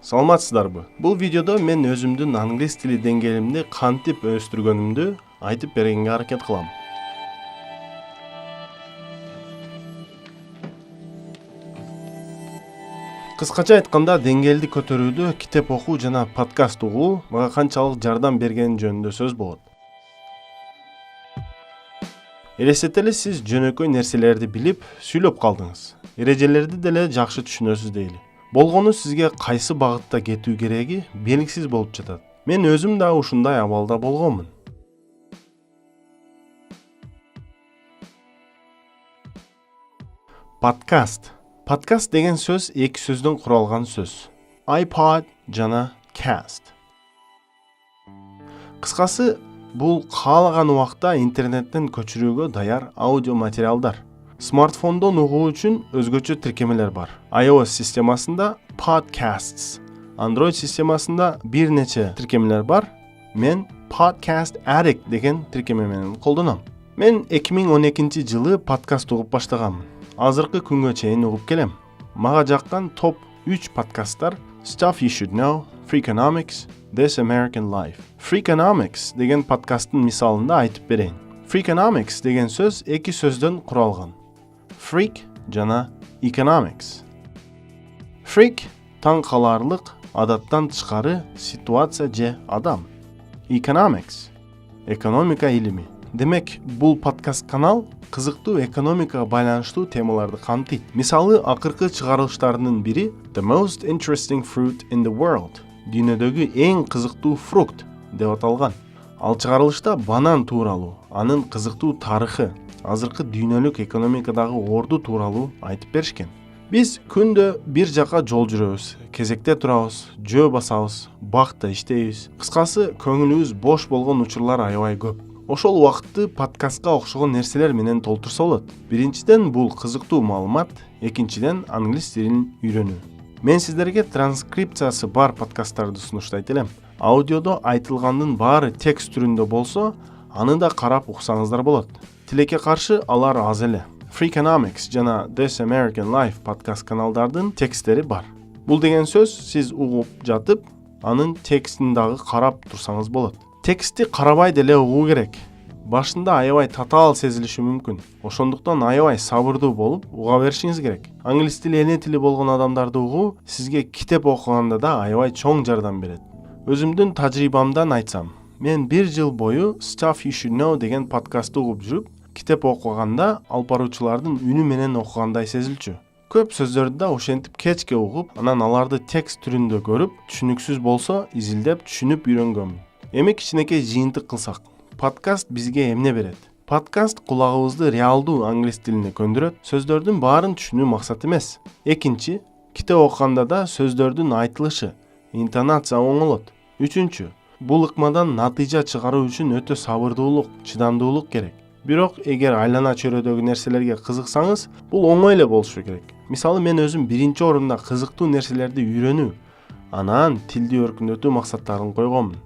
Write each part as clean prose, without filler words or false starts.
Саламатсыздарбы? Бул видеодо мен өзүмдүн англис тили деңгээлимди кантип өстүргөнүмдү айтып бергенге аракет кылам. Кыскача айтканда, деңгээлди көтөрүүдө китеп окуу жана подкаст угуу мага канчалык жардам бергени жөнүндө сөз болот. Элестетели, сиз жөнөкөй нерселерди билип, сүйлөп калдыңыз. Эрежелерди деле жакшы түшүнөсүз дейли. Болгону сизге кайсы багытта кетүү кереги белгисиз болуп жатат. Мен өзүм да ушундай абалда болгонмун. Подкаст. Подкаст деген сөз эки сөздөн куралган сөз. iPod жана cast. Кыскасы, бул каалаган убакта интернеттен көчүрүүгө даяр аудио материалдар. Смартфондон угуу үчүн өзгөчө тиркемелер бар. iOS системасында Podcasts, Android системасында бир нече тиркемелер бар. Мен Podcast Addict деген тиркеме менен колдоном. Мен 2012 жылы подкаст угуп баштаганмын. Азыркы күнгө чейин угуп келем. Мага жаккан топ 3 подкасттар Stuff You Should Know, Freakonomics, This American Life. Freakonomics деген подкасттын мисалында айтып берейин. Freakonomics деген сөз эки сөздөн куралган. Freak жана economics. Freak таң каларлык, адаттан тышкары ситуация же адам. Economics экономика илими. Демек, бул подкаст канал кызыктуу экономикага байланыштуу темаларды камтыйт. Мисалы, акыркы чыгарылыштарынын бири The Most Interesting Fruit in the World. Дүйнөдөгү эң кызыктуу фрукт деп аталган. Ал чыгарылышта банан тууралуу, анын кызыктуу тарыхы, азыркы дүйнөлүк экономикадагы орду тууралуу айтып беришкен. Биз күндө бир жака жол жүрөбүз, кезекте турабыз, жөө басабыз, бакта иштейбиз. Кыскасы, көңүлүбүз бош болгон учурлар аябай көп. Ошол убакытты подкастка окшогон нерселер менен толтурса болот. Биринчиден, бул кызыктуу маалымат, экинчиден, англис тилин үйрөнүү. Мен сиздерге транскрипциясы бар подкасттарды сунуштайт элем. Аудиодо айтылгандын баары текст түрүндө болсо, аны да карап уксаңыздар болот. Тилекке каршы алар аз эле. Freakonomics жана This American Life подкаст каналдардын тексттери бар. Бул деген сөз, сиз угуп жатып, анын текстин дагы карап турсаңыз болот. Текстти карабай деле угуу керек. Башында аябай татаал сезилиши мүмкүн. Ошондуктан аябай сабырдуу болуп уга беришиңиз керек. Англис тили эне тили болгон адамдарды угуу сизге китеп окуганда да аябай чоң жардам берет. Өзүмдүн тажрыйбамдан айтсам, мен 1 жыл бою Stuff You Should Know деген подкастты угуп жүрүп, китеп окуганда алып баруучулардын үнү менен окугандай сезилчү. Көп сөздөрдү да ошентип кечке угуп, анан аларды текст түрүндө көрүп, түшүнүксүз болсо изилдеп түшүнүп үйрөнгөм. Эми кичинекей жыйынтык кылсак, подкаст бизге эмне берет? Подкаст кулагыбызды реалдуу англис тилине көндүрөт, сөздөрдүн баарын түшүнүү максат эмес. Экинчи, китеп окуганда да сөздөрдүн айтылышы, интонация оңолот. Үчүнчү, бул ыкмадан натыйжа чыгаруу үчүн өтө сабырдуулук, чыдамдуулук керек. Бирок эгер айлана чөйрөдөгү нерселерге кызыксаңыз, бул оңой эле болушу керек. Мисалы, мен өзүм биринчи орунда кызыктуу нерселерди үйрөнүү, анан тилди өркүндөтүү максаттарын койгонмун.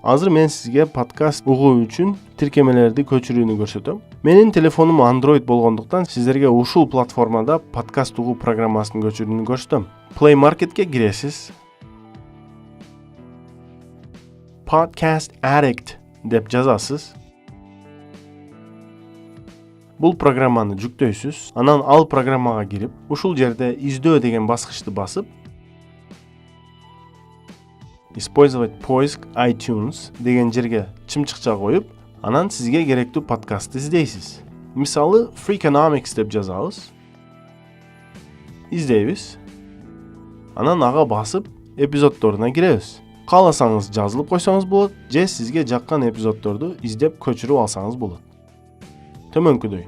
Азыр мен сизге подкаст угуу үчүн тиркемелерди көчүрүүнү көрсөтөм. Менин телефонум Android болгондуктан сиздерге ушул платформада подкаст угуу программасын көчүрүүнү көрсөтөм. Play Marketке киресиз. Podcast Addict деп жазасыз. Бул программаны жүктөйсүз. Анан ал программага кирип, ушул жерде издөө деген баскычты басып, Использовать поиск iTunes деген жерге чымчыкча коюп, анан сизге керектүү подкастты издейсиз. Мисалы, Freakonomics деп жазабыз. Издейбиз. Анан ага басып, эпизоддоруна киребиз. Кааласаңыз жазылып койсоңуз болот, же сизге жаккан эпизоддорду издеп көчүрүп алсаңыз болот. Төмөнкүдөй.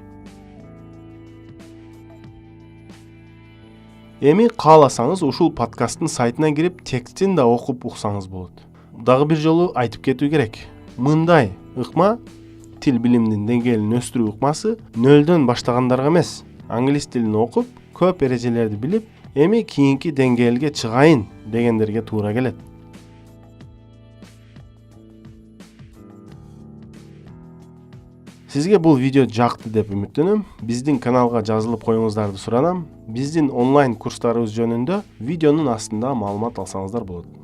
Эми кааласаңыз ушул подкасттын сайтына кирип текстин да окуп уксаңыз болот. Дагы бир жолу айтып кетүү керек. Мындай ыкма, тил билимдин деңгээлин өстүрүү ыкмасы нөлдөн баштагандарга эмес. Англис тилин окуп, көп эрежелерди билип, эми кийинки деңгээлге чыгайын дегендерге туура келет. Сизге бул видео жакты деп үмүттөнөм. Биздин каналга жазылып коюңуздарды суранам. Биздин онлайн курстарыбыз жөнүндө видеонун астында маалымат алсаңыздар болот.